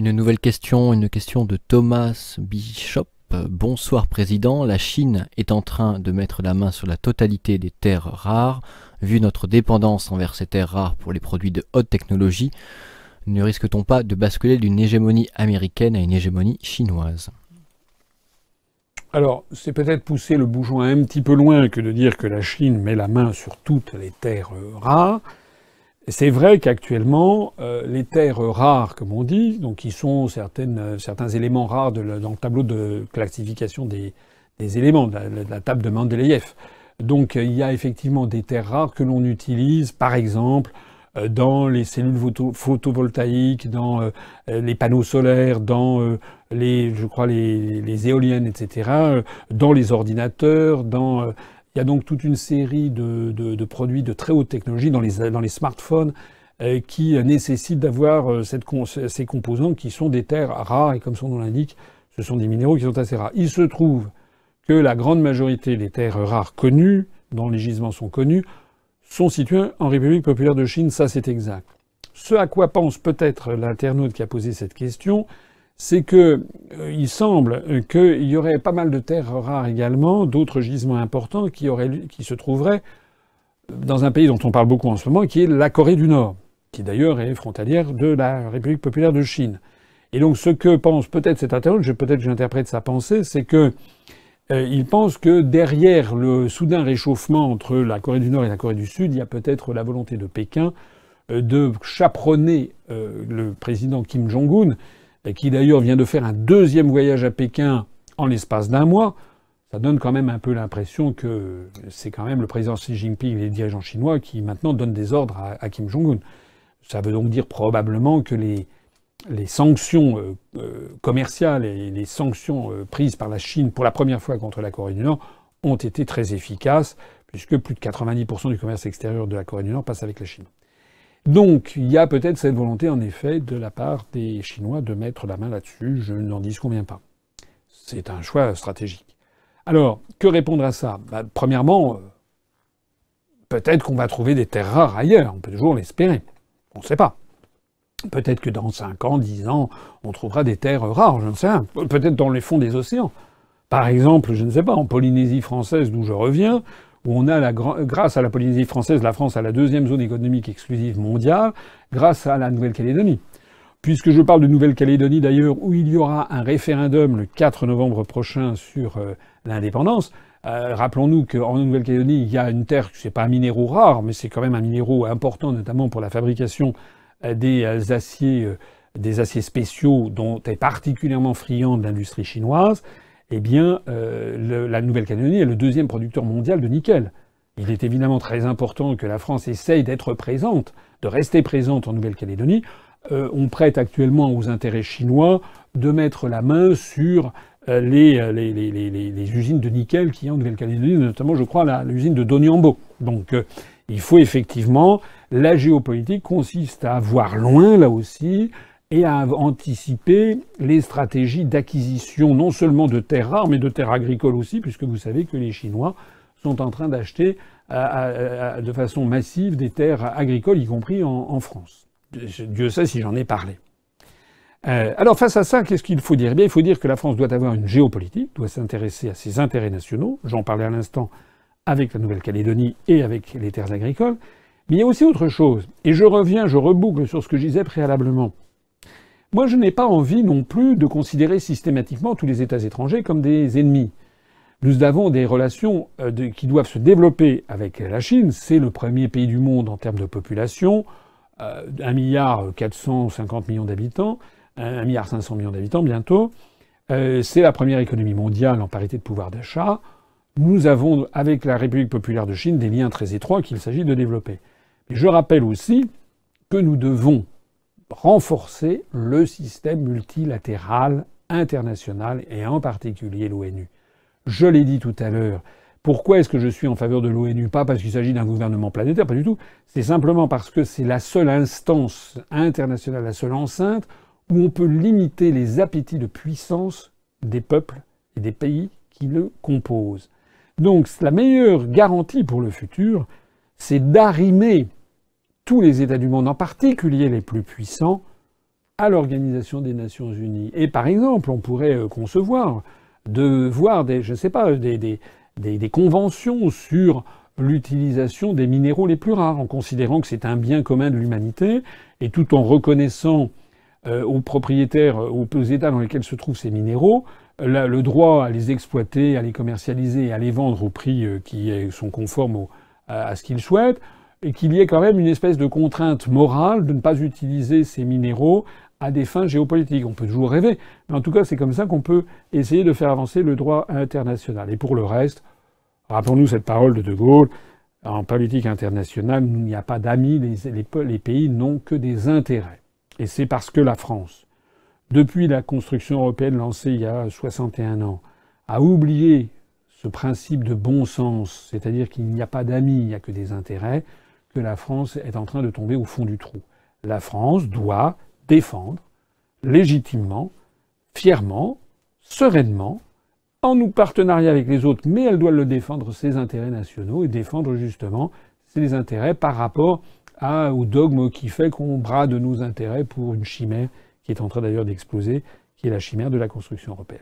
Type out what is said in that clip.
Une nouvelle question, une question de Thomas Bishop. Bonsoir Président, la Chine est en train de mettre la main sur la totalité des terres rares. Vu notre dépendance envers ces terres rares pour les produits de haute technologie, ne risque-t-on pas de basculer d'une hégémonie américaine à une hégémonie chinoise? Alors, c'est peut-être pousser le bouchon un petit peu loin que de dire que la Chine met la main sur toutes les terres rares. C'est vrai qu'actuellement, les terres rares, comme on dit, donc qui sont certains éléments rares dans le tableau de classification des éléments, de la table de Mendeleïev. Donc il y a effectivement des terres rares que l'on utilise, par exemple, dans les cellules photovoltaïques, dans les panneaux solaires, dans les éoliennes, etc., dans les ordinateurs, il y a donc toute une série de produits de très haute technologie dans les smartphones qui nécessitent d'avoir ces composants qui sont des terres rares, et comme son nom l'indique, ce sont des minéraux qui sont assez rares. Il se trouve que la grande majorité des terres rares connues, dont les gisements sont connus, sont situés en République populaire de Chine, ça c'est exact. Ce à quoi pense peut-être l'internaute qui a posé cette question, c'est que il semble qu'il y aurait pas mal de terres rares également, d'autres gisements importants qui se trouveraient dans un pays dont on parle beaucoup en ce moment, qui est la Corée du Nord, qui d'ailleurs est frontalière de la République populaire de Chine. Et donc ce que pense peut-être cet internaute, peut-être que j'interprète sa pensée, c'est que il pense que derrière le soudain réchauffement entre la Corée du Nord et la Corée du Sud, il y a peut-être la volonté de Pékin de chaperonner le président Kim Jong-un, qui d'ailleurs vient de faire un deuxième voyage à Pékin en l'espace d'un mois. Ça donne quand même un peu l'impression que c'est quand même le président Xi Jinping et les dirigeants chinois qui maintenant donnent des ordres à Kim Jong-un. Ça veut donc dire probablement que les sanctions commerciales et les sanctions prises par la Chine pour la première fois contre la Corée du Nord ont été très efficaces, puisque plus de 90% du commerce extérieur de la Corée du Nord passe avec la Chine. Donc il y a peut-être cette volonté, en effet, de la part des Chinois de mettre la main là-dessus. Je n'en disconviens pas. C'est un choix stratégique. Alors, que répondre à ça? Premièrement, peut-être qu'on va trouver des terres rares ailleurs. On peut toujours l'espérer. On ne sait pas. Peut-être que dans 5 ans, 10 ans, on trouvera des terres rares, je ne sais rien. Peut-être dans les fonds des océans. Par exemple, je ne sais pas, en Polynésie française, d'où je reviens, où on a, grâce à la Polynésie française, la France a la deuxième zone économique exclusive mondiale, grâce à la Nouvelle-Calédonie. Puisque je parle de Nouvelle-Calédonie, d'ailleurs, où il y aura un référendum le 4 novembre prochain sur l'indépendance, rappelons-nous qu'en Nouvelle-Calédonie, il y a une terre, c'est pas un minéraux rare, mais c'est quand même un minéraux important, notamment pour la fabrication des aciers spéciaux dont est particulièrement friande l'industrie chinoise. Eh bien, la Nouvelle-Calédonie est le deuxième producteur mondial de nickel. Il est évidemment très important que la France essaye d'être présente, de rester présente en Nouvelle-Calédonie. On prête actuellement aux intérêts chinois de mettre la main sur les usines de nickel qu'il y a en Nouvelle-Calédonie, notamment, je crois, l'usine de Doniambo. Donc, il faut effectivement... La géopolitique consiste à voir loin, là aussi, et à anticiper les stratégies d'acquisition non seulement de terres rares, mais de terres agricoles aussi, puisque vous savez que les Chinois sont en train d'acheter de façon massive des terres agricoles, y compris en France. Dieu sait si j'en ai parlé. Alors face à ça, qu'est-ce qu'il faut dire? Eh bien, il faut dire que la France doit avoir une géopolitique, doit s'intéresser à ses intérêts nationaux. J'en parlais à l'instant avec la Nouvelle-Calédonie et avec les terres agricoles. Mais il y a aussi autre chose. Et je reboucle sur ce que je disais préalablement. Moi, je n'ai pas envie non plus de considérer systématiquement tous les États étrangers comme des ennemis. Nous avons des relations qui doivent se développer avec la Chine. C'est le premier pays du monde en termes de population. 1,450 milliard d'habitants. 1,5 milliard d'habitants bientôt. C'est la première économie mondiale en parité de pouvoir d'achat. Nous avons, avec la République populaire de Chine, des liens très étroits qu'il s'agit de développer. Et je rappelle aussi que nous devons renforcer le système multilatéral international et en particulier l'ONU. Je l'ai dit tout à l'heure. Pourquoi est-ce que je suis en faveur de l'ONU? Pas parce qu'il s'agit d'un gouvernement planétaire, pas du tout. C'est simplement parce que c'est la seule instance internationale, la seule enceinte où on peut limiter les appétits de puissance des peuples et des pays qui le composent. Donc la meilleure garantie pour le futur, c'est d'arrimer tous les États du monde, en particulier les plus puissants, à l'Organisation des Nations Unies. Et par exemple, on pourrait concevoir de voir je sais pas, des conventions sur l'utilisation des minéraux les plus rares, en considérant que c'est un bien commun de l'humanité, et tout en reconnaissant aux propriétaires, aux États dans lesquels se trouvent ces minéraux, le droit à les exploiter, à les commercialiser et à les vendre au prix qui sont conformes à ce qu'ils souhaitent, et qu'il y ait quand même une espèce de contrainte morale de ne pas utiliser ces minéraux à des fins géopolitiques. On peut toujours rêver, mais en tout cas, c'est comme ça qu'on peut essayer de faire avancer le droit international. Et pour le reste, rappelons-nous cette parole de De Gaulle, en politique internationale, il n'y a pas d'amis, les pays n'ont que des intérêts. Et c'est parce que la France, depuis la construction européenne lancée il y a 61 ans, a oublié ce principe de bon sens, c'est-à-dire qu'il n'y a pas d'amis, il n'y a que des intérêts, que la France est en train de tomber au fond du trou. La France doit défendre légitimement, fièrement, sereinement, en nous partenariat avec les autres, mais elle doit le défendre ses intérêts nationaux et défendre justement ses intérêts par rapport au dogme qui fait qu'on brade nos intérêts pour une chimère qui est en train d'ailleurs d'exploser, qui est la chimère de la construction européenne.